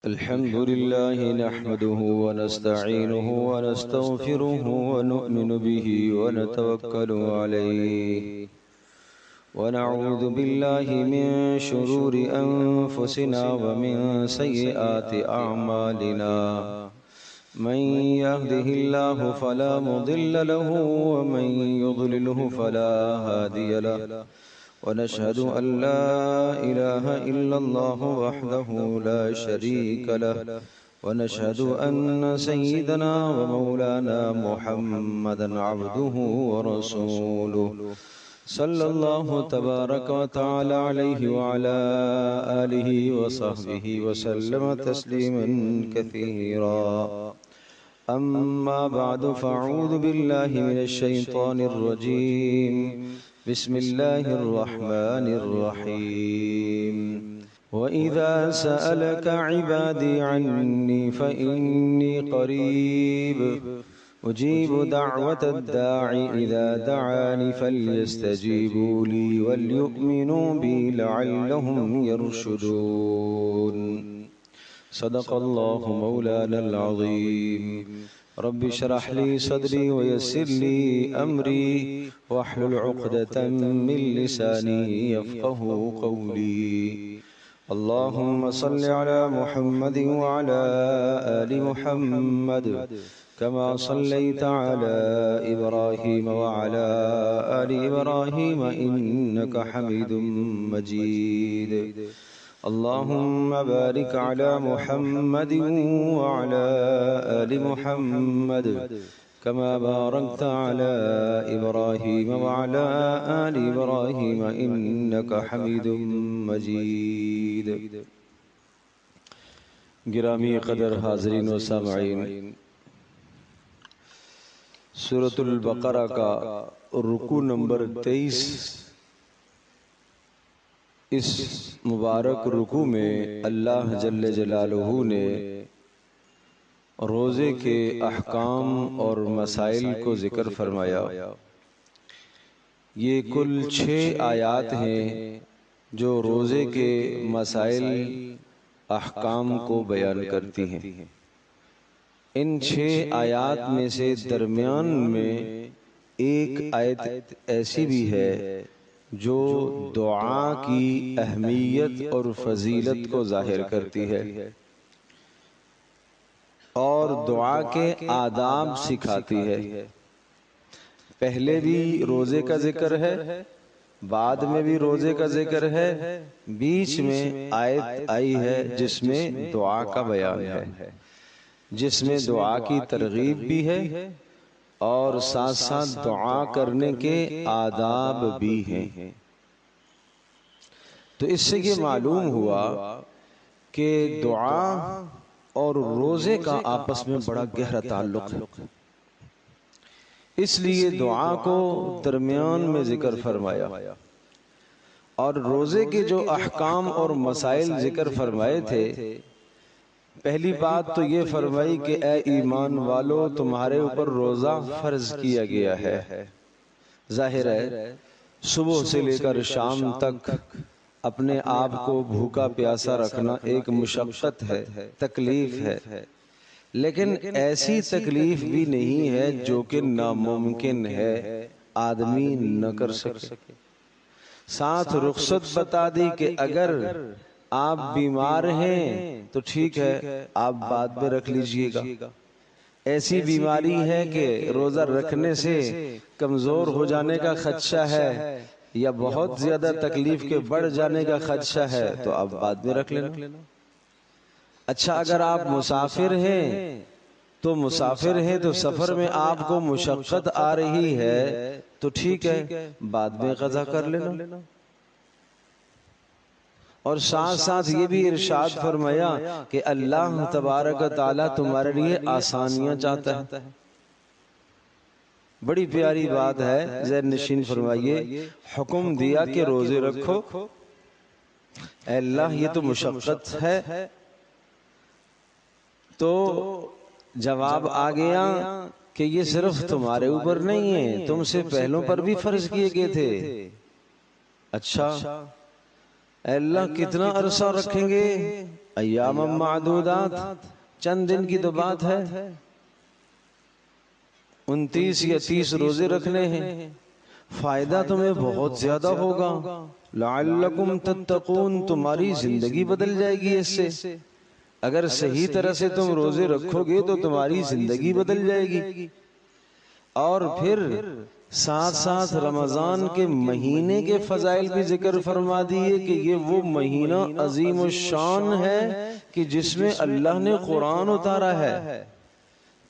الحمد لله نحمده ونستعينه ونستغفره ونؤمن به ونتوكل عليه ونعوذ بالله من شرور أنفسنا ومن سيئات أعمالنا من يهده الله فلا مضل له ومن يضلله فلا هادي له ونشهد أن لا إله إلا الله وحده لا شريك له ونشهد أن سيدنا ومولانا محمدا عبده ورسوله صلى الله تبارك وتعالى عليه وعلى آله وصحبه وسلم تسليما كثيرا أما بعد فأعوذ بالله من الشيطان الرجيم بسم الله الرحمن الرحيم وإذا سألك عبادي عني فإني قريب أجيب دعوة الداعي إذا دعاني فليستجيبوا لي وليؤمنوا بي لعلهم يرشدون صدق الله مولانا العظيم رب اشرح لي صدري ويسر لي أمري واحلل عقدة من لساني يفقه قولي اللهم صل على محمد وعلى آل محمد كما صليت على إبراهيم وعلى آل إبراهيم إنك حميد مجيد اللهم بارك على محمد وعلى آل محمد كما باركت على إبراهيم وعلى آل إبراهيم إنك حميد مجيد گرامی قدر حاضرین و سامعین، سورۃ البقرہ کا رکوع نمبر 23، اس مبارک رکوع میں اللہ جل جلالہ نے روزے کے احکام اور مسائل کو ذکر فرمایا۔ یہ کل 6 آیات ہیں جو روزے کے مسائل احکام کو بیان کرتی ہیں۔ ان 6 آیات میں سے درمیان میں ایک آیت ایسی بھی ہے جو دعا کی اہمیت اور فضیلت کو ظاہر کرتی ہے اور دعا کے آداب سکھاتی ہے۔ پہلے بھی روزے کا ذکر ہے، بعد میں بھی روزے کا ذکر ہے، بیچ میں آیت آئی ہے جس میں دعا کا بیان ہے، جس میں دعا کی ترغیب بھی ہے اور ساتھ ساتھ دعا کرنے کے آداب بھی ہیں۔ تو اس سے یہ معلوم ہوا کہ دعا اور روزے کا آپس میں بڑا گہرا تعلق ہے، اس لیے دعا کو درمیان میں ذکر فرمایا اور روزے کے جو احکام اور مسائل ذکر فرمائے تھے، پہلی بات تو یہ فرمائی کہ اے ایمان والو، تمہارے اوپر روزہ فرض کیا گیا ہے۔ ظاہر ہے صبح سے لے کر شام تک اپنے آپ کو بھوکا پیاسا رکھنا ایک مشقت ہے، تکلیف ہے، لیکن ایسی تکلیف بھی نہیں ہے جو کہ ناممکن ہے آدمی نہ کر سکے۔ ساتھ رخصت بتا دی کہ اگر آپ بیمار ہیں تو ٹھیک ہے، آپ بعد میں رکھ لیجئے گا۔ ایسی بیماری ہے کہ روزہ رکھنے سے کمزور ہو جانے کا خدشہ ہے یا بہت زیادہ تکلیف کے بڑھ جانے کا خدشہ ہے تو آپ بعد میں رکھ لینا۔ اچھا، اگر آپ مسافر ہیں تو سفر میں آپ کو مشقت آ رہی ہے تو ٹھیک ہے، بعد میں قضا کر لینا۔ اور ساتھ ساتھ یہ بھی ارشاد فرمایا کہ اللہ تبارک و تعالیٰ تمہارے لیے آسانیاں چاہتا ہے۔ بڑی پیاری بات ہے، ذہن نشین فرمائیے۔ حکم دیا کہ روزے رکھو، اے اللہ یہ تو مشقت ہے، تو جواب آ گیا کہ یہ صرف تمہارے اوپر نہیں ہے، تم سے پہلوں پر بھی فرض کیے گئے تھے۔ اچھا، اے اللہ کتنا عرصہ رکھیں گے؟ ایام معدودات، چند دن کی تو بات ہے، 29 یا 30 روزے رکھنے ہیں، فائدہ تمہیں بہت زیادہ ہوگا، لعلکم تتقون، تمہاری زندگی بدل جائے گی اس سے، اگر صحیح طرح سے تم روزے رکھو گے تو تمہاری زندگی بدل جائے گی۔ اور پھر ساتھ ساتھ رمضان کے مہینے کے فضائل بھی ذکر فرما دیے کہ یہ وہ مہینہ عظیم الشان ہے کہ جس میں اللہ نے قرآن اتارا ہے۔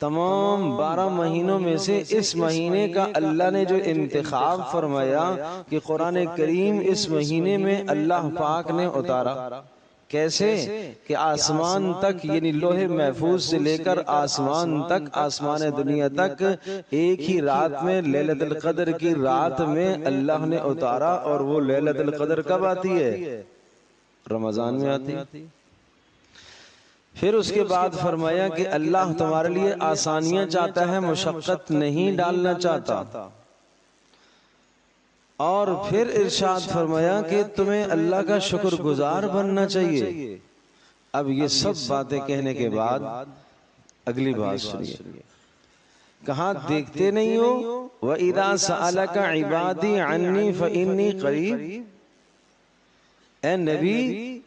تمام 12 مہینوں میں سے اس مہینے کا اللہ نے جو انتخاب فرمایا کہ قرآن کریم اس مہینے میں اللہ پاک نے اتارا، کیسے کہ آسمان تک، یعنی لوح محفوظ سے لے کر آسمان تک، آسمان دنیا تک، ایک ہی رات میں، لیلۃ القدر کی رات میں اللہ نے اتارا۔ اور وہ لیلۃ القدر کب آتی ہے؟ رمضان میں آتی ہے۔ پھر اس کے بعد فرمایا کہ اللہ تمہارے لیے آسانیاں چاہتا ہے، مشقت نہیں ڈالنا چاہتا۔ اور پھر ارشاد فرمایا کہ تمہیں اللہ کا شکر گزار بننا چاہیے۔ اب یہ سب باتیں کہنے کے بعد اگلی بات سنیے، کہاں دیکھتے نہیں ہو وَإِذَا سَأَلَكَ عِبَادِي عَنِّي فَإِنِّي قَرِيبٌ، اے نبی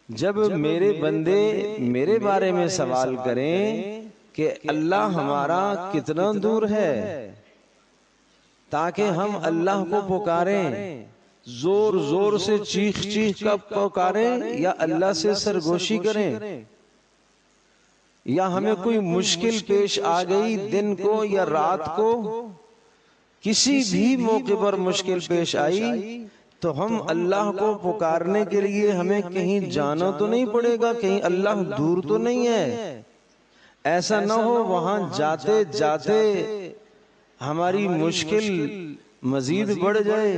جب میرے بندے میرے بارے میں سوال کریں کہ اللہ ہمارا کتنا دور ہے، تاکہ ہم اللہ کو پکاریں، زور زور سے چیخ چیخ کر پکاریں، یا اللہ سے سرگوشی کریں، یا ہمیں کوئی مشکل پیش آ گئی دن کو یا رات کو، کسی بھی موقع پر مشکل پیش آئی تو ہم اللہ کو پکارنے کے لیے ہمیں کہیں جانا تو نہیں پڑے گا، کہیں اللہ دور تو نہیں ہے۔ ایسا نہ ہو وہاں جاتے جاتے ہماری مشکل مزید بڑھ جائے،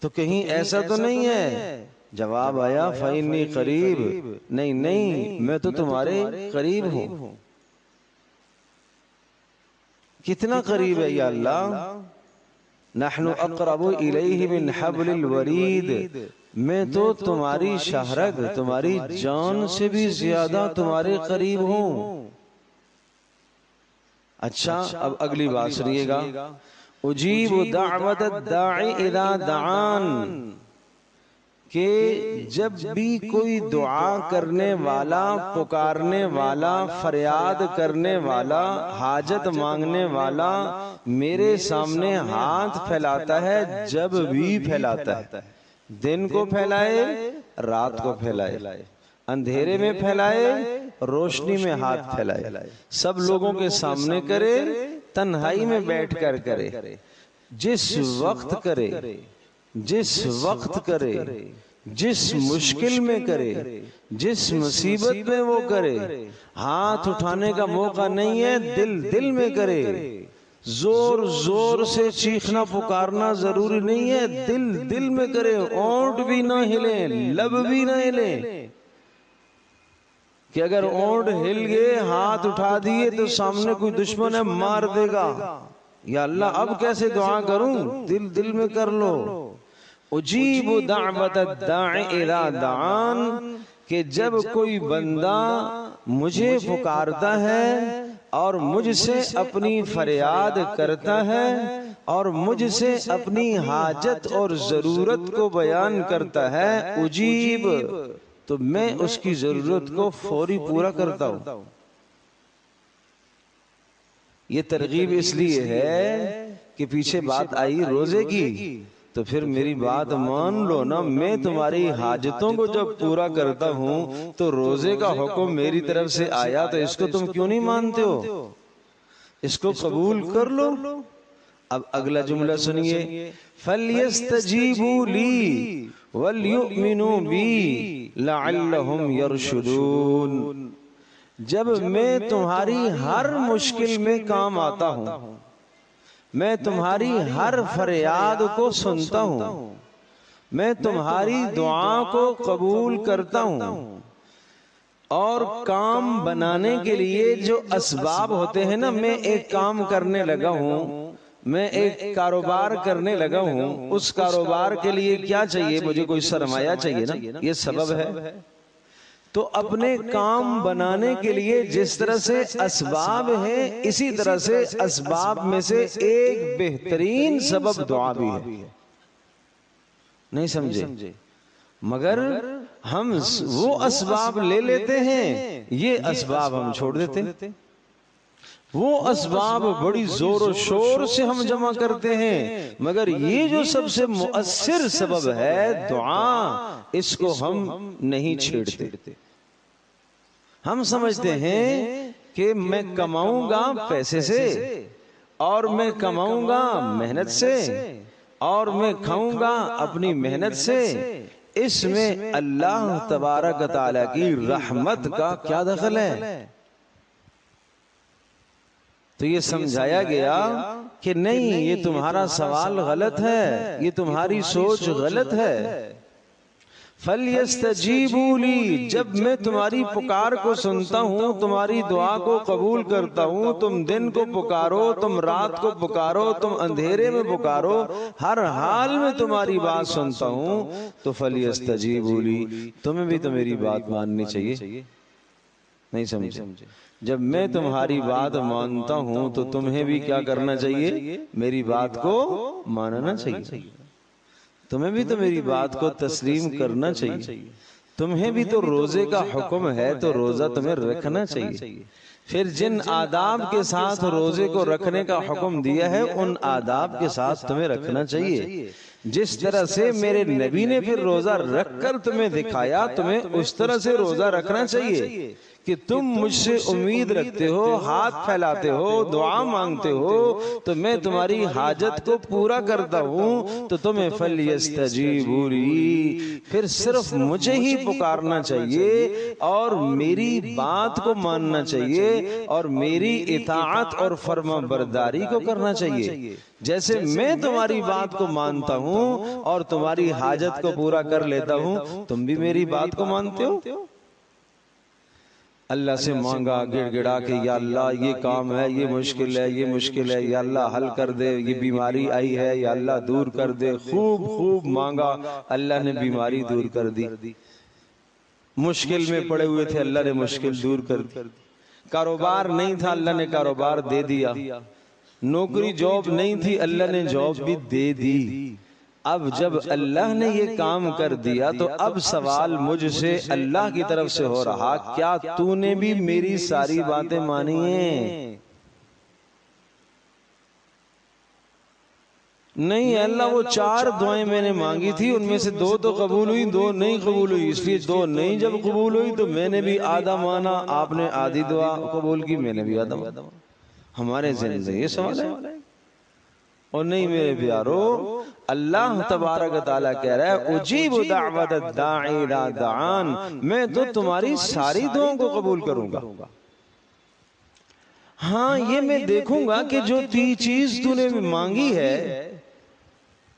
تو کہیں ایسا تو نہیں ہے؟ جواب آیا فَإِنِّي قریب، نہیں میں تو تمہارے قریب ہوں۔ کتنا قریب ہے یا اللہ؟ نحن اقرب الیہ من حبل الورید، میں تو تمہاری شہرگ، تمہاری جان سے بھی زیادہ تمہارے قریب ہوں۔ اچھا اب اگلی بات سنیے گا، اجیب دعوت الداعی اذا دعان، کہ جب بھی کوئی دعا کرنے والا، پکارنے والا، فریاد کرنے والا، حاجت مانگنے والا میرے سامنے ہاتھ پھیلاتا ہے، جب بھی پھیلاتا ہے، دن کو پھیلائے، رات کو پھیلائے، اندھیرے میں پھیلائے، روشنی میں ہاتھ پھیلائے، سب لوگوں کے سامنے کرے، تنہائی میں بیٹھ کر کرے، جس وقت کرے، جس وقت کرے، جس مشکل میں کرے، جس مصیبت میں وہ کرے، ہاتھ اٹھانے کا موقع نہیں ہے، دل دل میں کرے، زور زور سے چیخنا پکارنا ضروری نہیں ہے، دل دل میں کرے، اونٹ بھی نہ ہلیں، لب بھی نہ ہلیں، کہ اگر اونٹ ہل گئے، ہاتھ اٹھا دیے تو سامنے کوئی دشمن ہے مار دے گا، یا اللہ اب کیسے دعا کروں، دل دل میں کر لو۔ اجیب دعوت الداعی اذا دعان، کہ جب کوئی بندہ مجھے پکارتا ہے اور مجھ سے اپنی فریاد کرتا ہے اور مجھ سے اپنی حاجت اور ضرورت کو بیان کرتا ہے، اجیب، تو میں اس کی ضرورت کو فوری پورا کرتا ہوں۔ یہ ترغیب اس لیے ہے کہ پیچھے بات آئی روزے کی، تو پھر میری بات مان لو نا، میں تمہاری حاجتوں کو جب پورا کرتا ہوں تو روزے کا حکم میری طرف سے آیا، تو اس کو تم کیوں نہیں مانتے ہو؟ اس کو قبول کر لو۔ اب اگلا جملہ سنیے، فَلْيَسْتَجِيبُوا لِي وَلْيُؤْمِنُوا بِي لَعَلَّهُمْ يَرْشُدُونَ، جب میں تمہاری ہر مشکل میں کام آتا ہوں، میں تمہاری ہر فریاد کو سنتا ہوں، میں تمہاری دعا کو قبول کرتا ہوں، اور کام بنانے کے لیے جو اسباب ہوتے ہیں نا، میں ایک کام کرنے لگا ہوں، میں ایک کاروبار کرنے لگا ہوں، اس کاروبار کے لیے کیا چاہیے؟ مجھے کوئی سرمایہ چاہیے نا، یہ سبب ہے۔ تو اپنے کام بنانے کے لیے جس طرح سے اسباب ہیں، اسی طرح سے اسباب میں سے ایک بہترین سبب دعا بھی ہے. نہیں سمجھے؟ مگر ہم وہ اسباب لے لیتے ہیں، یہ اسباب ہم چھوڑ دیتے ہیں. وہ اسباب بڑی زور و شور سے ہم جمع کرتے ہیں، مگر یہ جو سب سے مؤثر سبب ہے دعا، اس کو ہم نہیں چھیڑتے. ہم سمجھتے ہیں کہ میں کماؤں گا پیسے سے، اور میں کماؤں گا محنت سے، اور میں کھاؤں گا اپنی محنت سے، اس میں اللہ تبارک و تعالی کی رحمت کا کیا دخل ہے؟ تو یہ سمجھایا گیا کہ نہیں، یہ تمہارا سوال غلط ہے، یہ تمہاری سوچ غلط ہے. فَلْيَسْتَجِيبُوا لِي، جب میں تمہاری پکار کو سنتا ہوں، تمہاری دعا کو قبول کرتا ہوں، تم دن کو پکارو، تم رات کو پکارو، تم اندھیرے میں پکارو، ہر حال میں تمہاری بات سنتا ہوں، تو فَلْيَسْتَجِيبُوا لِي، تمہیں بھی تو میری بات ماننی چاہیے. نہیں سمجھے؟ جب میں تمہاری بات مانتا ہوں تو تمہیں بھی کیا کرنا چاہیے؟ میری بات کو ماننا چاہیے. تمہیں بھی تو میری بات کو تسلیم کرنا چاہیے. تمہیں بھی تو روزے کا حکم ہے تو روزہ تمہیں رکھنا چاہیے. پھر جن آداب کے ساتھ روزے کو رکھنے کا حکم دیا ہے ان آداب کے ساتھ تمہیں رکھنا چاہیے. جس طرح سے میرے نبی نے پھر روزہ رکھ کر تمہیں دکھایا، تمہیں اس طرح سے روزہ رکھنا چاہیے کہ تم مجھ سے امید رکھتے ہو، ہاتھ پھیلاتے ہو، دعا مانگتے ہو تو میں تمہاری حاجت کو پورا کرتا ہوں. تو تمہیں فَلْيَسْتَجِيبُوا لِي، پھر صرف مجھے ہی پکارنا چاہیے اور میری بات کو ماننا چاہیے اور میری اطاعت اور فرما برداری کو کرنا چاہیے. جیسے میں تمہاری بات کو مانتا ہوں اور تمہاری حاجت کو پورا کر لیتا ہوں، تم بھی میری بات کو مانتے ہو. اللہ سے مانگا گڑ گڑا کے، یا اللہ یہ کام ہے، یہ مشکل ہے، یہ مشکل ہے، یا اللہ حل کر دے، یہ بیماری آئی ہے، یا اللہ دور کر دے. خوب خوب مانگا، اللہ نے بیماری دور کر دی. مشکل میں پڑے ہوئے تھے، اللہ نے مشکل دور کر دی. کاروبار نہیں تھا، اللہ نے کاروبار دے دیا. نوکری جاب نہیں تھی، اللہ نے جاب بھی دے دی. اب جب اللہ نے یہ کام کر دیا تو اب سوال مجھ سے اللہ کی طرف سے ہو رہا، کیا تو نے بھی میری ساری باتیں مانی ہیں؟ نہیں اللہ، وہ 4 دعائیں میں نے مانگی تھی، ان میں سے 2 تو قبول ہوئی، 2 نہیں قبول ہوئی. اس لیے 2 نہیں جب قبول ہوئی تو میں نے بھی آدھا مانا، آپ نے آدھی دعا قبول کی، میں نے بھی آدھا مانا. ہمارے ذہن سے یہ سوال ہے. اور نہیں میرے پیارو، اللہ تبارک و تعالیٰ کہہ رہا ہے اجیب دعوت الداعی اذا دعان، میں تو تمہاری ساری دعاؤں کو قبول کروں گا. ہاں یہ میں دیکھوں گا کہ جو چیز تو نے مانگی ہے،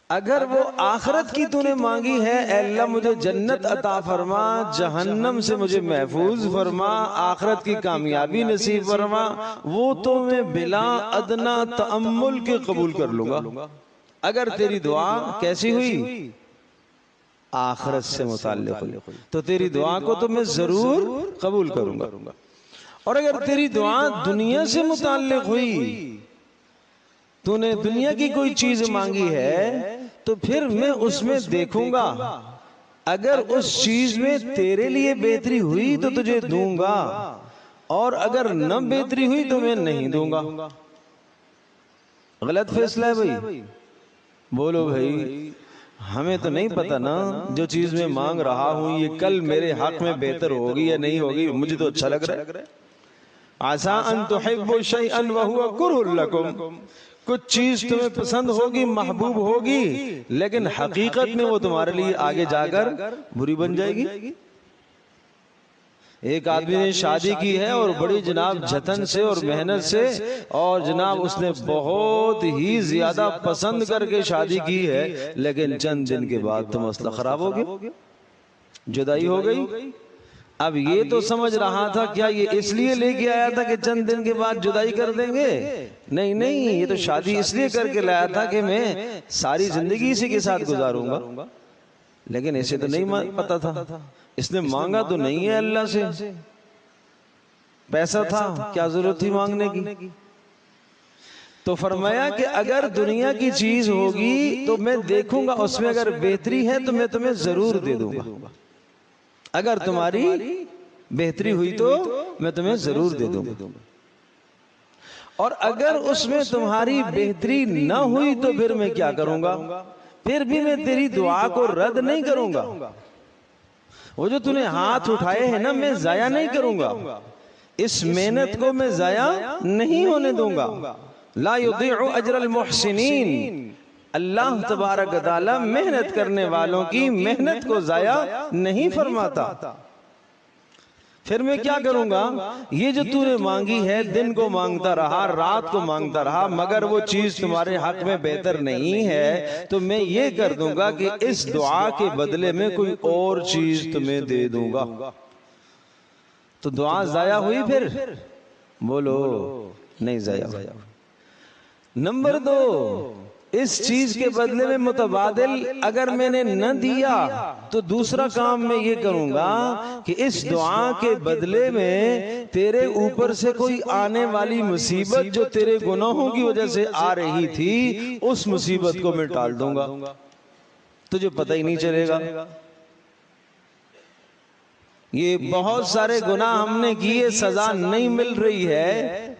اگر وہ آخرت کی تو نے مانگی ہے، اے اللہ مجھے جنت عطا فرما، جہنم سے مجھے محفوظ فرما، آخرت کی کامیابی نصیب فرما، وہ تو میں بلا ادنا تأمل کے قبول کر لوں گا. اگر تیری دعا کیسی ہوئی؟ آخرت سے متعلق ہوئی تو تیری دعا کو تو میں ضرور قبول کروں گا. اور اگر تیری دعا دنیا سے متعلق ہوئی، تو نے دنیا کی کوئی چیز مانگی ہے، تو پھر میں اس میں دیکھوں گا، اگر اس چیز میں تیرے لیے بہتری ہوئی تو تجھے دوں گا، اور اگر نہ بہتری ہوئی تو میں نہیں دوں گا. غلط فیصلہ ہے بھائی؟ بولو بھائی، ہمیں تو نہیں پتا نا، جو چیز میں مانگ رہا ہوں یہ کل میرے حق میں بہتر ہوگی یا نہیں ہوگی. مجھے تو اچھا لگ رہا ہے. عَسَىٰ أَن تُحِبُّوا شَيْئًا وَهُوَ كُرْهٌ لَكُمْ، کچھ چیز تمہیں پسند ہوگی، محبوب ہوگی، لیکن حقیقت میں وہ تمہارے لیے آگے جا کر بری بن جائے گی. ایک آدمی نے شادی کی ہے اور بڑی جناب جتن سے اور محنت سے، اور جناب اس نے بہت ہی زیادہ پسند کر کے شادی کی ہے، لیکن چند دن کے بعد تو مسئلہ خراب ہو گیا، جدائی ہو گئی. اب یہ تو سمجھ رہا تھا کیا یہ اس لیے لے کے آیا تھا کہ چند دن کے بعد جدائی کر دیں گے؟ نہیں، یہ تو شادی اس لیے کر کے لایا تھا کہ میں ساری زندگی اسی کے ساتھ گزاروں گا. لیکن اسے تو نہیں پتا تھا. اس نے مانگا تو نہیں ہے اللہ سے، پیسہ تھا، کیا ضرورت تھی مانگنے کی؟ تو فرمایا کہ اگر دنیا کی چیز ہوگی تو میں دیکھوں گا، اس میں اگر بہتری ہے تو میں تمہیں ضرور دے دوں گا، اگر تمہاری بہتری ہوئی تو میں تمہیں ضرور دے دوں گا، اور اگر اس میں تمہاری بہتری نہ ہوئی تو پھر میں کیا کروں گا؟ پھر بھی میں تیری دعا کو رد نہیں کروں گا، وہ جو تُو نے ہاتھ اٹھائے ہیں نا، میں ضائع نہیں کروں گا، اس محنت کو میں ضائع نہیں ہونے دوں گا۔ لا یضیع اجر المحسنین، اللہ تبارک و تعالی محنت کرنے والوں کی محنت کو ضائع نہیں فرماتا۔ پھر میں کیا کروں گا؟ یہ جو تو نے مانگی ہے، دن کو مانگتا رہا، رات کو مانگتا رہا، مگر وہ چیز تمہارے حق میں بہتر نہیں ہے، تو میں یہ کر دوں گا کہ اس دعا کے بدلے میں کوئی اور چیز تمہیں دے دوں گا۔ تو دعا ضائع ہوئی؟ پھر بولو نہیں ضائع ہوئی۔ نمبر 2، اس چیز کے بدلے میں متبادل اگر میں نے نہ دیا تو دوسرا کام میں یہ کروں گا کہ اس دعا کے بدلے میں تیرے اوپر سے کوئی آنے والی مصیبت جو تیرے گناہوں کی وجہ سے آ رہی تھی، اس مصیبت کو میں ٹال دوں گا، تجھے پتہ ہی نہیں چلے گا۔ یہ بہت سارے گناہ ہم نے کیے، سزا نہیں مل رہی ہے،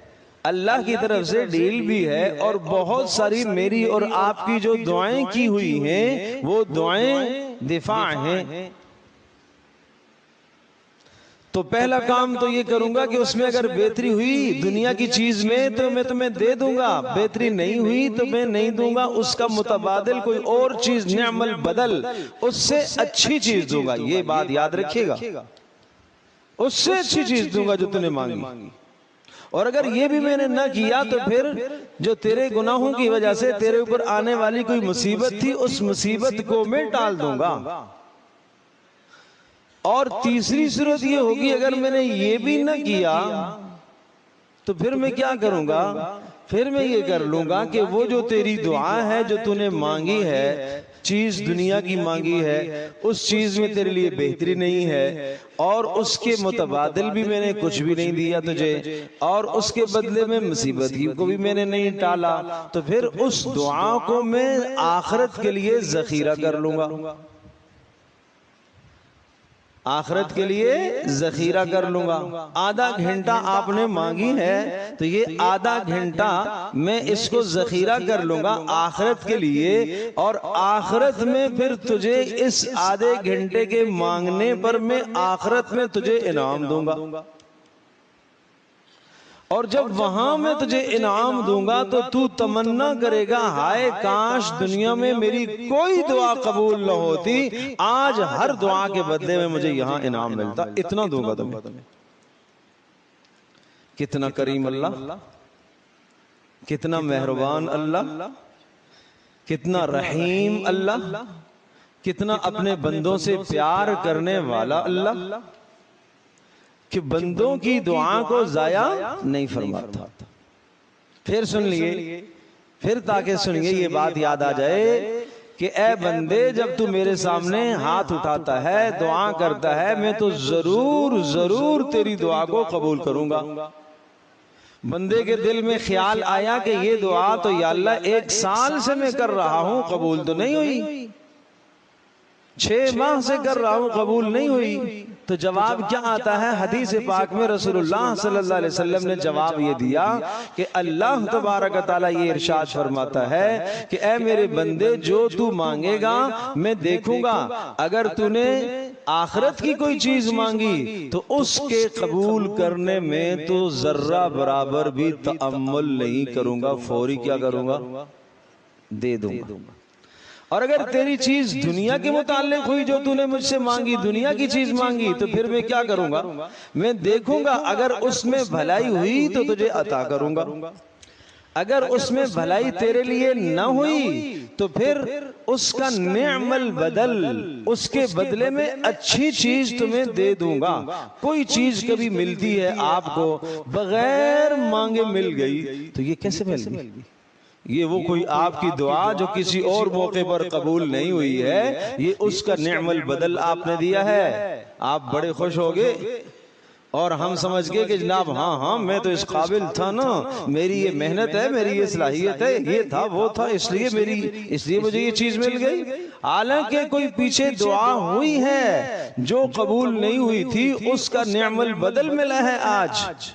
اللہ کی طرف سے ڈیل بھی ہے، اور بہت ساری میری اور آپ کی جو دعائیں کی ہوئی ہیں وہ دعائیں دفاع ہیں۔ تو پہلا کام تو یہ کروں گا کہ اس میں اگر بہتری ہوئی دنیا کی چیز میں تو میں تمہیں دے دوں گا، بہتری نہیں ہوئی تو میں نہیں دوں گا، اس کا متبادل کوئی اور چیز، نعم البدل، اس سے اچھی چیز دوں گا۔ یہ بات یاد رکھیے گا، اس سے اچھی چیز دوں گا جو تُو نے مانگی، اور اگر یہ بھی میں نے نہ کیا تو پھر جو تیرے گناہوں کی وجہ سے تیرے اوپر آنے والی کوئی مصیبت تھی، اس مصیبت کو میں ٹال دوں گا۔ اور تیسری صورت یہ ہوگی اگر میں نے یہ بھی نہ کیا تو پھر میں کیا کروں گا؟ پھر میں یہ کر لوں گا کہ وہ جو تیری دعا ہے جو تو نے مانگی ہے، چیز دنیا کی مانگی ہے، اس چیز میں تیرے لیے بہتری نہیں ہے، اور اس کے متبادل بھی میں نے کچھ بھی نہیں دیا تجھے، اور اس کے بدلے میں مصیبت کو بھی میں نے نہیں ٹالا، تو پھر اس دعا کو میں آخرت کے لیے ذخیرہ کر لوں گا، آخرت کے لیے ذخیرہ کر لوں گا۔ آدھا گھنٹہ آپ نے مانگی ہے تو یہ آدھا گھنٹہ میں اس کو ذخیرہ کر لوں گا آخرت کے لیے، اور آخرت میں پھر تجھے اس آدھے گھنٹے کے مانگنے پر میں آخرت میں تجھے انعام دوں گا، اور جب وہاں میں تجھے انعام دوں گا تو تو تمنا کرے گا، ہائے کاش دنیا میں میری کوئی دعا قبول نہ ہوتی، آج ہر دعا کے بدلے میں مجھے یہاں انعام ملتا، اتنا دوں گا تمہیں۔ کتنا کریم اللہ، کتنا مہربان اللہ، کتنا رحیم اللہ، کتنا اپنے بندوں سے پیار کرنے والا اللہ، کہ بندوں کی دعا کو ضائع نہیں فرماتا۔ پھر سن لیے، پھر تاکہ سنیے یہ بات یاد آ جائے کہ اے بندے جب تو میرے سامنے ہاتھ اٹھاتا ہے، دعا کرتا ہے، میں تو ضرور ضرور تیری دعا کو قبول کروں گا۔ بندے کے دل میں خیال آیا کہ یہ دعا تو یا اللہ 1 سال سے میں کر رہا ہوں، قبول تو نہیں ہوئی، 6 ماہ سے کر رہا ہوں، قبول نہیں ہوئی، تو جواب کیا آتا ہے؟ حدیث پاک میں رسول اللہ صلی اللہ علیہ وسلم نے جواب یہ دیا کہ اللہ تبارک و تعالیٰ یہ ارشاد فرماتا ہے کہ اے میرے بندے جو تو مانگے گا میں دیکھوں گا، اگر تو نے آخرت کی کوئی چیز مانگی تو اس کے قبول کرنے میں تو ذرہ برابر بھی تأمل نہیں کروں گا، فوری کیا کروں گا؟ دے دوں گا۔ اور اگر تیری چیز دنیا کے متعلق ہوئی جو تو نے مجھ سے مانگی، دنیا کی چیز مانگی، تو پھر میں کیا کروں گا؟ میں دیکھوں گا، اگر اس میں بھلائی ہوئی تو تجھے عطا کروں گا، اگر اس میں بھلائی تیرے لیے نہ ہوئی تو پھر اس کا نعم البدل، اس کے بدلے میں اچھی چیز تمہیں دے دوں گا۔ کوئی چیز کبھی ملتی ہے آپ کو بغیر مانگے مل گئی تو یہ کیسے مل گئی؟ یہ وہ کوئی آپ کی دعا جو کسی اور موقع پر قبول نہیں ہوئی ہے، یہ اس کا نعم البدل آپ نے دیا ہے۔ آپ بڑے خوش ہو گئے اور ہم سمجھ گئے کہ جناب ہاں میں تو اس قابل تھا نا، میری یہ محنت ہے، میری یہ صلاحیت ہے، یہ تھا وہ تھا، اس لیے مجھے یہ چیز مل گئی۔ حالانکہ کوئی پیچھے دعا ہوئی ہے جو قبول نہیں ہوئی تھی، اس کا نعم البدل ملا ہے آج۔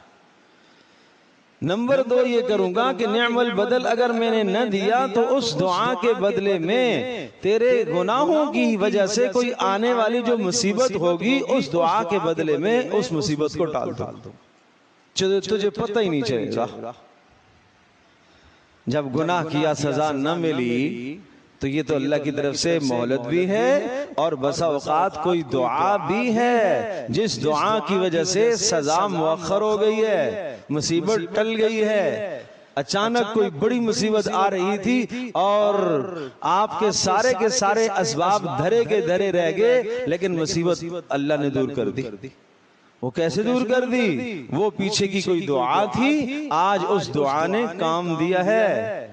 نمبر 2 یہ کروں گا کہ نعم البدل اگر میں نے نہ دیا تو اس دعا کے بدلے میں تیرے گناہوں کی وجہ سے کوئی آنے والی جو مصیبت ہوگی، اس دعا کے بدلے میں اس مصیبت کو ٹال دوں، تجھے پتہ ہی نہیں چلے گا۔ جب گناہ کیا سزا نہ ملی تو یہ تو اللہ کی طرف سے مہلت بھی ہے، اور بسا اوقات کوئی دعا بھی ہے جس دعا کی وجہ سے سزا مؤخر ہو گئی ہے، مصیبت ٹل گئی ہے۔ اچانک کوئی بڑی مصیبت آ رہی تھی اور آپ کے سارے اسباب دھرے کے دھرے رہ گئے، لیکن مصیبت اللہ نے دور کر دی۔ وہ کیسے دور کر دی؟ وہ پیچھے کی کوئی دعا تھی، آج اس دعا نے کام دیا ہے۔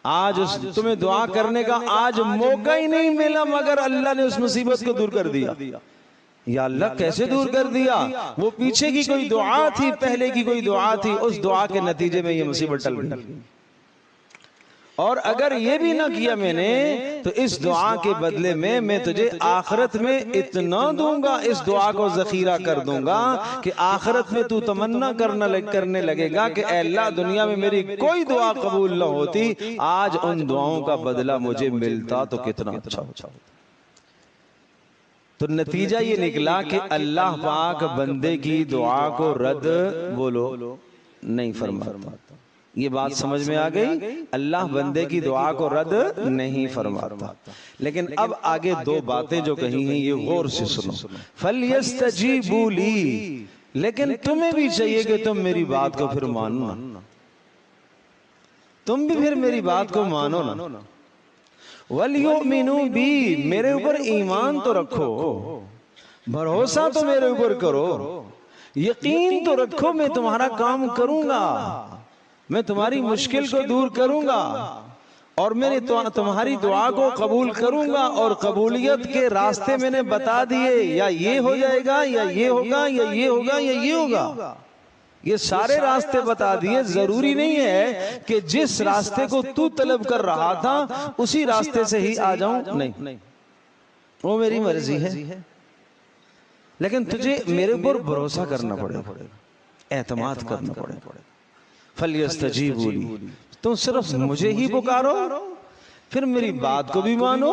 آج تمہیں دعا کرنے کا آج موقع ہی نہیں ملا مگر اللہ نے اس مصیبت کو دور کر دیا۔ یا اللہ کیسے دور کر دیا؟ وہ پیچھے کی کوئی دعا تھی، پہلے کی کوئی دعا تھی، اس دعا کے نتیجے میں یہ مصیبت ٹل گئی۔ اور اگر یہ بھی نہ کیا میں نے تو اس دعا کے بدلے میں تجھے آخرت میں اتنا دوں گا، اس دعا کو ذخیرہ کر دوں گا کہ آخرت میں تو تمنا کرنے لگے گا کہ اے اللہ دنیا میں میری کوئی دعا قبول نہ ہوتی، آج ان دعاؤں کا بدلہ مجھے ملتا تو کتنا اچھا ہوتا۔ تو نتیجہ یہ نکلا کہ اللہ پاک بندے کی دعا کو رد بولو نہیں فرماتا۔ یہ بات سمجھ میں آ گئی؟ اللہ بندے کی دعا کو رد نہیں فرماتا۔ لیکن اب آگے 2 باتیں جو کہی ہیں یہ غور سے سنو۔ فَلْيَسْتَجِيبُوا لِي، لیکن تمہیں بھی چاہیے کہ تم میری بات کو پھر مانو نا، تم بھی پھر میری بات کو مانو نا۔ وَلْيُؤْمِنُوا بِي، میرے اوپر ایمان تو رکھو، بھروسہ تو میرے اوپر کرو، یقین تو رکھو میں تمہارا کام کروں گا، میں تمہاری مشکل کو دور کروں گا، اور میں نے تمہاری دعا کو قبول کروں گا، اور قبولیت کے راستے میں نے بتا دیے، یا یہ ہو جائے گا، یا یہ ہوگا، یا یہ ہوگا، یا یہ ہوگا، یہ سارے راستے بتا دیے۔ ضروری نہیں ہے کہ جس راستے کو تو طلب کر رہا تھا اسی راستے سے ہی آ جاؤں، نہیں، وہ میری مرضی ہے، لیکن تجھے میرے اوپر بھروسہ کرنا پڑے گا، اعتماد کرنا پڑے گا۔ فَلْيَسْتَجِيبُوا لِي، تم صرف مجھے ہی پکارو، پھر میری بات کو بھی مانو،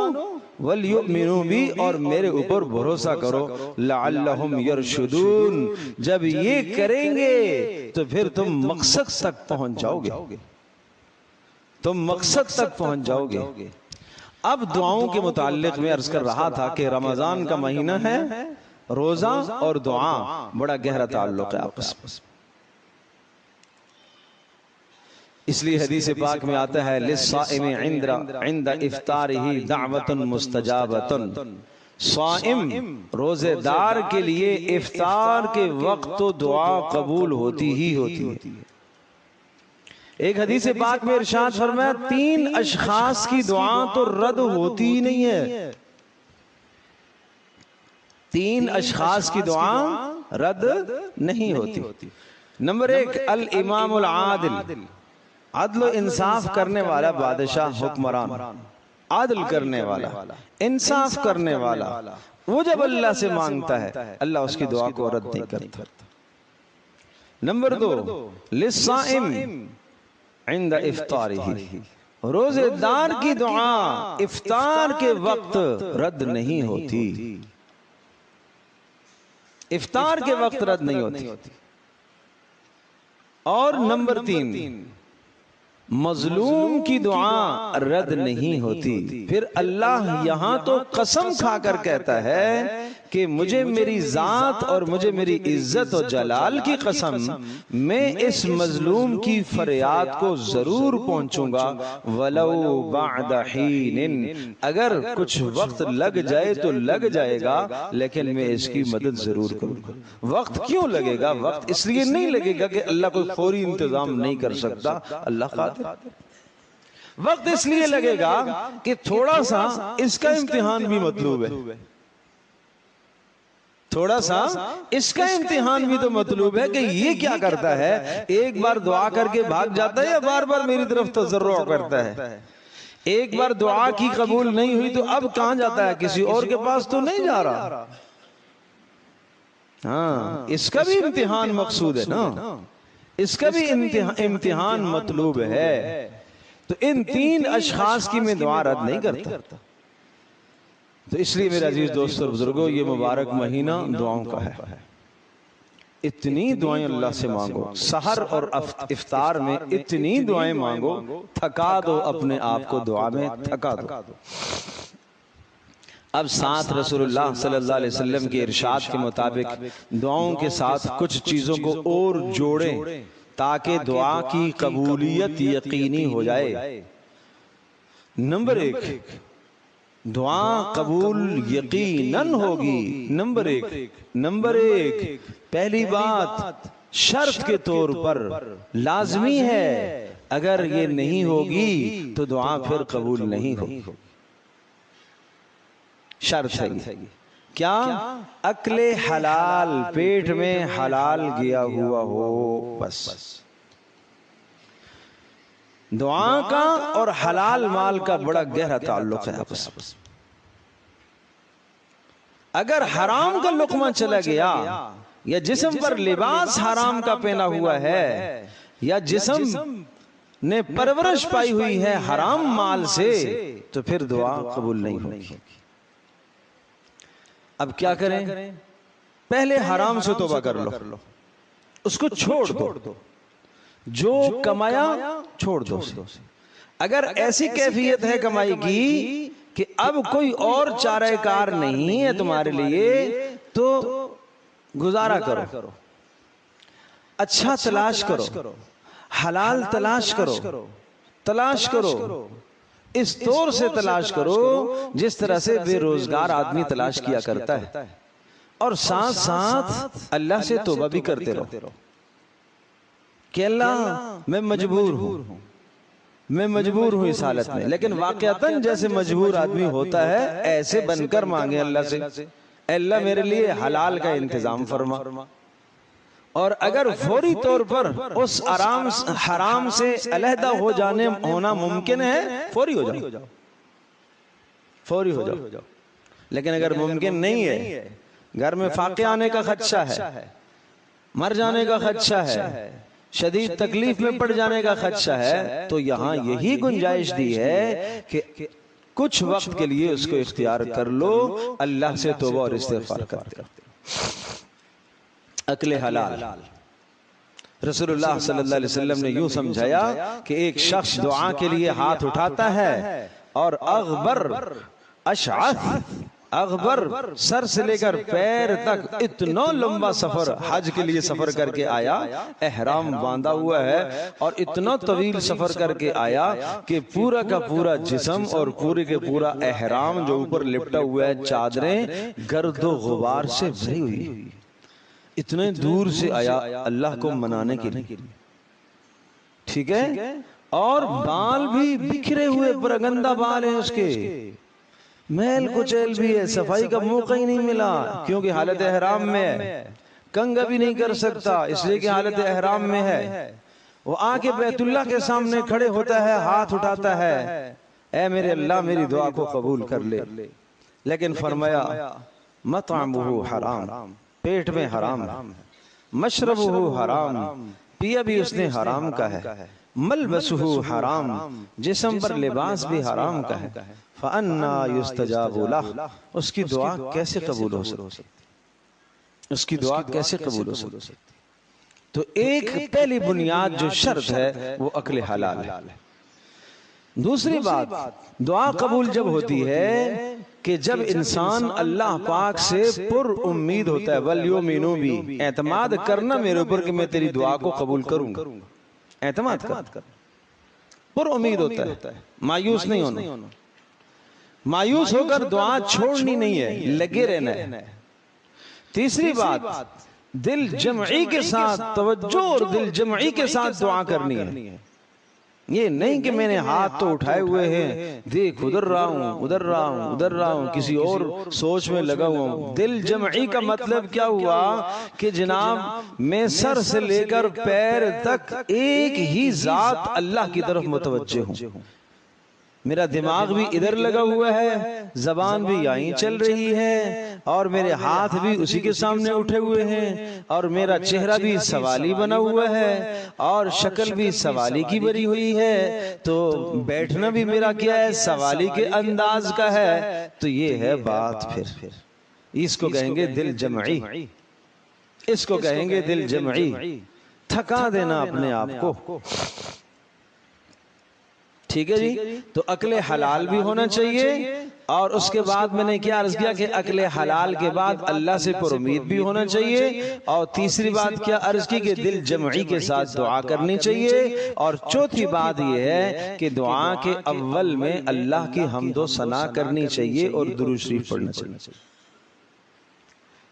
وَلْيُؤْمِنُوا بِي، اور میرے اوپر بھروسہ کرو، لَعَلَّهُمْ يَرْشُدُونَ، جب یہ کریں گے تو پھر تم مقصد تک پہنچ جاؤ گے، تم مقصد تک پہنچ جاؤ گے۔ اب دعاؤں کے متعلق میں عرض کر رہا تھا کہ رمضان کا مہینہ ہے، روزہ اور دعا بڑا گہرا تعلق ہے آپس میں، اس لیے حدیث پاک میں آتا ہے لِلصَّائِمِ عِنْدَ افطارِهِ دعوۃ مستجابۃ، صائم روزے دار کے لیے افطار کے وقت تو دعا قبول ہوتی ہی ہوتی ہے۔ ایک حدیث پاک میں ارشاد فرمایا 3 اشخاص کی دعا تو رد ہوتی ہی نہیں ہے، 3 اشخاص کی دعا رد نہیں ہوتی۔ نمبر 1 الامام العادل، عدل و انصاف کرنے والا بادشاہ، حکمران، عدل کرنے والا، انصاف کرنے والا، وہ جب اللہ سے مانگتا ہے اللہ اس کی دعا کو رد نہیں کرتا۔ نمبر 2 للصائم عند افطارہ، روزے دار کی دعا افطار کے وقت رد نہیں ہوتی، افطار کے وقت رد نہیں ہوتی۔ اور نمبر 3 مظلوم کی دعا رد نہیں ہوتی۔ پھر اللہ یہاں تو قسم کھا کر کہتا ہے کہ مجھے میری ذات اور مجھے میری عزت و جلال کی قسم، میں اس مظلوم کی فریاد کو ضرور پہنچوں گا، ولو بعد حین، اگر کچھ وقت لگ جائے تو لگ جائے گا، لیکن میں اس کی مدد ضرور کروں گا۔ وقت کیوں لگے گا؟ وقت اس لیے نہیں لگے گا کہ اللہ کوئی فوری انتظام نہیں کر سکتا، اللہ قادر۔ وقت اس لیے لگے گا کہ تھوڑا سا اس کا امتحان بھی مطلوب ہے، تھوڑا سا اس کا امتحان بھی تو مطلوب ہے کہ یہ کیا کرتا ہے، ایک بار دعا کر کے بھاگ جاتا ہے یا بار بار میری طرف تضرع کرتا ہے؟ ایک بار دعا کی قبول نہیں ہوئی تو اب کہاں جاتا ہے، کسی اور کے پاس تو نہیں جا رہا۔ ہاں، اس کا بھی امتحان مقصود ہے نا، اس کا بھی امتحان مطلوب ہے۔ تو ان تین اشخاص کی میں دعا رد نہیں کرتا۔ تو اس لیے میرے عزیز دوستو اور بزرگوں، یہ مبارک مہینہ دعاؤں کا ہے۔ اتنی دعائیں اللہ سے مانگو، سحر اور افطار میں اتنی دعائیں مانگو، تھکا دو اپنے آپ کو دعا میں، تھکا دو۔ اب ساتھ رسول اللہ صلی اللہ علیہ وسلم کے ارشاد کے مطابق دعاؤں کے ساتھ کچھ چیزوں کو اور جوڑیں تاکہ دعا کی قبولیت یقینی ہو جائے۔ نمبر ایک، دعا قبول یقیناً ہوگی۔ نمبر ایک، پہلی بات شرط کے طور پر لازمی ہے، اگر یہ نہیں ہوگی تو دعا پھر قبول نہیں ہوگی۔ شرط ہے کیا؟ اکل حلال، پیٹ میں حلال گیا ہوا ہو، بس۔ دعا کا اور حلال مال کا بڑا گہرا تعلق ہے آپس میں۔ اگر حرام کا لقمہ چلا گیا، یا جسم پر لباس حرام کا پہنا ہوا ہے، یا جسم نے پرورش پائی ہوئی ہے حرام مال سے، تو پھر دعا قبول نہیں ہوگی۔ اب کیا کریں؟ پہلے حرام سے توبہ کر لو، اس کو چھوڑ دو، جو کمایا چھوڑ دو۔ اگر ایسی کیفیت ہے کمائی کی کہ اب کوئی اور چارہ کار نہیں ہے تمہارے لیے، تو گزارا کرو، اچھا تلاش کرو، حلال تلاش کرو، اس طور سے تلاش کرو جس طرح سے بے روزگار آدمی تلاش کیا کرتا ہے، اور ساتھ ساتھ اللہ سے توبہ بھی کرتے رہو کہ اللہ میں مجبور ہوں اس حالت میں، لیکن واقعتاً جیسے مجبور آدمی ہوتا ہے ایسے بن کر مانگے اللہ سے، اے اللہ میرے لیے حلال کا انتظام فرما۔ اور اگر فوری طور پر اس حرام سے علیحدہ ہونا ممکن ہے، فوری ہو جاؤ۔ لیکن اگر ممکن نہیں ہے، گھر میں فاقے آنے کا خدشہ ہے، مر جانے کا خدشہ ہے، شدید تکلیف میں پڑ جانے کا خدشہ ہے، تو یہاں یہی گنجائش دی ہے کہ کچھ وقت کے لیے اس کو اختیار کر لو، اللہ سے توبہ اور استغفار کرتے رہو۔ اکل حلال، رسول اللہ صلی اللہ علیہ وسلم نے یوں سمجھایا کہ ایک شخص دعا کے لیے ہاتھ اٹھاتا ہے اور اغبر سر سے لے کر پیر تک اتنا لمبا سفر حج کے لیے سفر کر کے آیا، احرام باندھا ہوا ہے، اور اتنا طویل سفر کر کے آیا کہ پورا کا پورا جسم اور پورے کے پورا احرام جو اوپر لپٹا ہوا ہے، چادریں گرد و غبار سے بھری ہوئی، اتنے دور سے آیا اللہ کو منانے کے لیے، ٹھیک ہے؟ اور بال بھی بکھرے ہوئے، پرگندہ بال ہیں اس کے، میل کچیل بھی ہے، صفائی کا موقع ہی نہیں ملا کیونکہ حالت احرام میں ہے، کنگھا بھی نہیں کر سکتا اس لیے کہ حالت احرام میں ہے۔ وہ آ کے بیت اللہ کے سامنے کھڑے ہوتا ہے، ہاتھ اٹھاتا ہے، اے میرے اللہ میری دعا کو قبول کر لے، لیکن فرمایا مطعمہ حرام، پیٹ میں حرام ہے، مشربہ حرام، پیا بھی اس نے حرام کا ہے، ملبسہ حرام، جسم پر لباس بھی حرام کا ہے، فَأَنَّا يُسْتَجَابُ لَهُ، اس کی دعا کیسے قبول ہو سکتی؟ اس کی دعا کیسے قبول ہو سکتی؟ تو ایک پہلی بنیاد جو شرط ہے وہ اکل حلال ہے۔ دوسری بات، دعا قبول جب ہوتی ہے کہ جب انسان اللہ پاک سے پر امید ہوتا ہے، وَلْيُؤْمِنُوا بِي، اعتماد کرنا میرے اوپر کہ میں تیری دعا کو قبول کروں گا، اعتماد کر، پر امید ہوتا ہے، مایوس نہیں ہونا، مایوس ہو کر دعا چھوڑنی نہیں ہے، لگے رہنا ہے۔ تیسری بات، دل جمعی کے ساتھ توجہ اور دل جمعی کے ساتھ دعا کرنی ہے، یہ نہیں کہ میں نے ہاتھ تو اٹھائے ہوئے ہیں، دیکھ ادھر رہا ہوں ادھر رہا ہوں ادھر رہا ہوں، کسی اور سوچ میں لگا ہوا ہوں۔ دل جمعی کا مطلب کیا ہوا کہ جناب میں سر سے لے کر پیر تک ایک ہی ذات اللہ کی طرف متوجہ ہوں، میرا دماغ بھی ادھر لگا ہوا ہے، زبان بھی یہیں چل رہی ہے، اور میرے ہاتھ بھی اسی کے سامنے اٹھے ہوئے ہیں، اور میرا چہرہ بھی سوالی بنا ہوا ہے، اور شکل بھی سوالی کی بری ہوئی ہے، تو بیٹھنا بھی میرا کیا ہے، سوالی کے انداز کا ہے۔ تو یہ ہے بات، پھر اس کو کہیں گے دل جمعی، اس کو کہیں گے دل جمعی۔ تھکا دینا اپنے آپ کو، ٹھیک ہے جی۔ تو عقل حلال بھی ہونا چاہیے، اور اس کے بعد میں نے کیا عرض کیا کہ عقل حلال کے بعد اللہ سے پر امید بھی ہونا چاہیے، اور تیسری بات کیا عرض کی کہ دل جمعی کے ساتھ دعا کرنی چاہیے، اور چوتھی بات یہ ہے کہ دعا کے اول میں اللہ کی حمد و ثنا کرنی چاہیے اور درود شریف پڑھنا چاہیے۔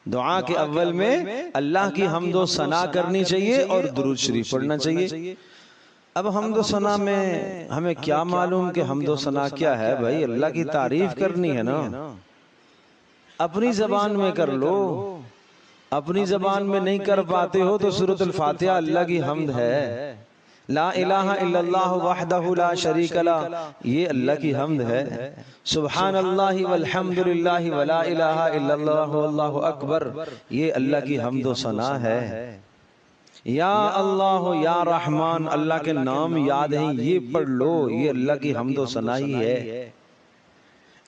دعا کے اول میں اللہ کی حمد و ثنا کرنی چاہیے اور درود شریف پڑھنا چاہیے۔ اب حمد و ثنا میں ہمیں کیا معلوم کہ حمد و ثنا کیا ہے؟ بھائی اللہ کی تعریف کرنی ہے نا، اپنی زبان میں کر لو، اپنی زبان میں نہیں کر پاتے ہو تو سورۃ الفاتحہ اللہ کی حمد ہے، لا الہ الا اللہ وحدہ لا شریک لہ یہ اللہ کی حمد ہے، سبحان اللہ والحمد للہ ولا الہ الا اللہ واللہ اکبر یہ اللہ کی حمد و ثنا ہے۔ یا اللہ یا رحمان اللہ کے نام یاد ہیں یہ پڑھ لو، یہ اللہ کی حمد و ثنا ہی ہے۔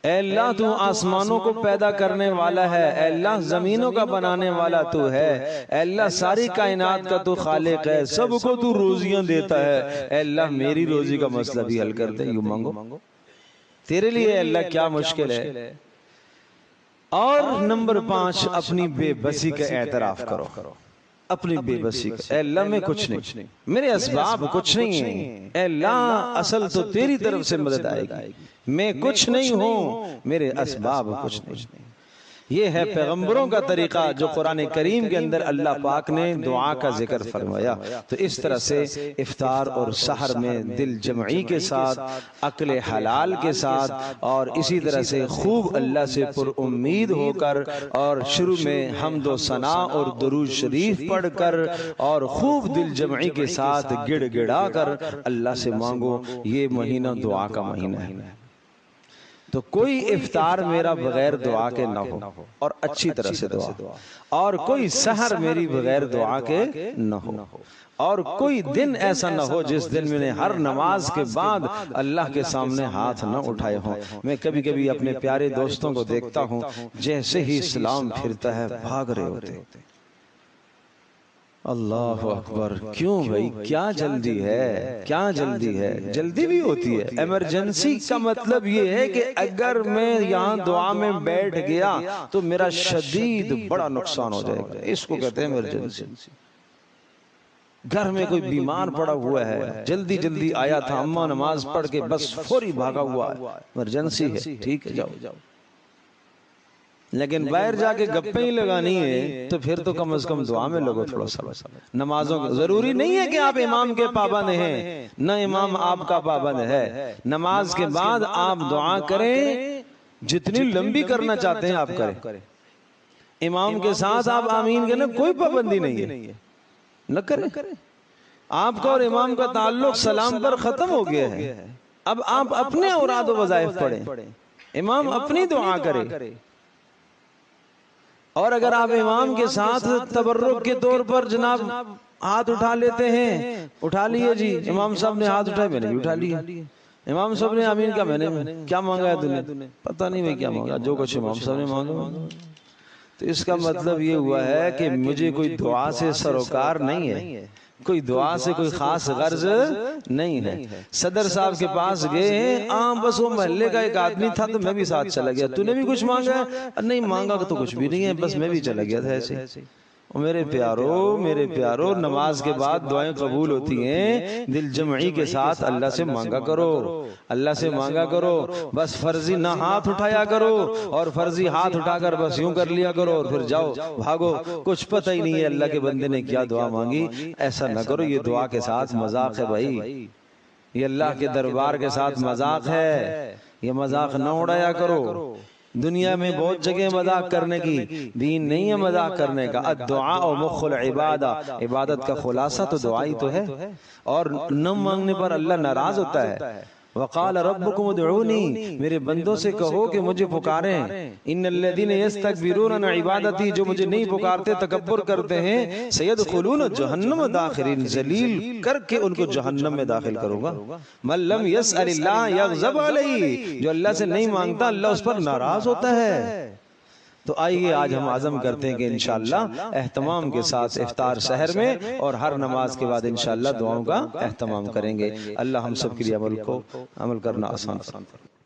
اے اللہ تو آسمانوں کو پیدا کرنے والا ہے، اے اللہ زمینوں کا بنانے والا تو ہے، اے اللہ ساری کائنات کا تو خالق ہے، سب کو تو روزیاں دیتا ہے، اے اللہ میری روزی کا مسئلہ بھی حل کر دے، یوں مانگو تیرے لیے اے اللہ کیا مشکل ہے۔ اور نمبر 5 اپنی بے بسی کا اعتراف کرو، اپنی بے بسی کا، اے اللہ میں کچھ نہیں، میرے اسباب کچھ نہیں ہیں، اے اللہ اصل تو تیری طرف سے مدد آئے گی، میں کچھ نہیں ہوں، میرے اسباب کچھ نہیں۔ یہ ہے پیغمبروں کا طریقہ جو قرآن کریم کے اندر اللہ پاک نے دعا کا ذکر فرمایا۔ تو اس طرح سے افطار اور سحر میں دل جمعی کے ساتھ، عقل حلال کے ساتھ، اور اسی طرح سے خوب اللہ سے پر امید ہو کر، اور شروع میں حمد و ثنا اور درود شریف پڑھ کر، اور خوب دل جمعی کے ساتھ گڑ گڑا کر اللہ سے مانگو۔ یہ مہینہ دعا کا مہینہ ہے، تو کوئی افطار میرا بغیر دعا کے نہ ہو، اور اچھی طرح سے دعا، اور کوئی سحر میری بغیر دعا کے نہ ہو، اور کوئی دن ایسا نہ ہو جس دن میں نے ہر نماز کے بعد اللہ کے سامنے ہاتھ نہ اٹھائے ہوں۔ میں کبھی کبھی اپنے پیارے دوستوں کو دیکھتا ہوں جیسے ہی اسلام پھرتا ہے بھاگ رہے ہوتے۔ اللہ اکبر، کیوں بھائی کیا جلدی ہے، کیا جلدی ہے؟ جلدی بھی ہوتی ہے، ایمرجنسی کا مطلب یہ ہے کہ اگر میں یہاں دعا میں بیٹھ گیا تو میرا شدید بڑا نقصان ہو جائے گا، اس کو کہتے ہیں ایمرجنسی۔ گھر میں کوئی بیمار پڑا ہوا ہے، جلدی جلدی آیا تھا، اماں نماز پڑھ کے بس فوری بھاگا ہوا ہے، ایمرجنسی ہے، ٹھیک ہے جاؤ۔ لیکن باہر جا کے گپیں ہی لگانی ہے تو پھر تو کم از کم دعا میں لگو تھوڑا سا۔ نمازوں ضروری نہیں ہے کہ آپ امام کے پابند ہیں، نہ امام آپ کا پابند ہے، نماز کے بعد آپ دعا کریں، جتنی لمبی کرنا چاہتے ہیں آپ کریں، امام کے ساتھ آپ آمین کہنا، کوئی پابندی نہیں ہے، نہ کریں۔ آپ کا اور امام کا تعلق سلام پر ختم ہو گیا ہے، اب آپ اپنے اوراد و وظائف پڑھیں، امام اپنی دعا کرے۔ اور اگر آپ امام کے ساتھ تبرک کے طور پر جناب ہاتھ اٹھا لیتے ہیں، اٹھا لیے جی، امام صاحب نے ہاتھ اٹھائے میں نے بھی اٹھا لیا، امام صاحب نے آمین کا میں نے کیا مانگا ہے تُنے؟ پتہ نہیں میں کیا مانگا، جو کچھ امام صاحب نے مانگا۔ تو اس کا مطلب یہ ہوا ہے کہ مجھے کوئی دعا سے سروکار نہیں ہے، کوئی دعا سے کوئی خاص غرض نہیں ہے۔ صدر صاحب کے پاس گئے ہیں، بس وہ محلے کا ایک آدمی تھا تو میں بھی ساتھ چلا گیا، تو نے بھی کچھ مانگا ہے؟ نہیں مانگا تو کچھ بھی نہیں ہے، بس میں بھی چلا گیا تھا ایسے۔ میرے پیارو نماز کے بعد دعائیں قبول ہوتی ہیں، دل جمعی کے ساتھ اللہ سے مانگا کرو، اللہ سے مانگا کرو، بس فرضی نہ ہاتھ اٹھایا کرو، اور فرضی ہاتھ اٹھا کر بس یوں کر لیا کرو اور پھر جاؤ بھاگو، کچھ پتہ ہی نہیں ہے اللہ کے بندے نے کیا دعا مانگی، ایسا نہ کرو، یہ دعا کے ساتھ مذاق ہے بھائی۔ یہ اللہ کے دربار کے ساتھ مذاق ہے، یہ مذاق نہ اڑایا کرو۔ دنیا میں بہت جگہ مذاق کرنے کی، دین نہیں ہے مذاق کرنے کا۔ الدعاء مخ العبادہ، عبادت کا خلاصہ تو دعا ہی تو ہے، اور نہ مانگنے پر اللہ ناراض ہوتا ہے۔ وقال ربکم ادعونی، میرے بندوں سے کہو کہ مجھے پکاریں۔ ان الذین یستکبرون عن عبادتی، جو مجھے نہیں پکارتے تکبر کرتے ہیں، سیدخلون جہنم داخرین، ذلیل کر کے ان کو جہنم میں داخل کروں گا۔ من لم یسأل اللہ یغضب علیہ، جو اللہ سے نہیں مانگتا اللہ اس پر ناراض ہوتا ہے۔ تو آئیے آج ہم عزم کرتے ہیں کہ انشاءاللہ اہتمام کے ساتھ افطار سحر میں اور ہر نماز کے بعد انشاءاللہ دعاؤں کا اہتمام کریں گے۔ اللہ ہم سب کے لیے عمل کرنا آسان فرمائے۔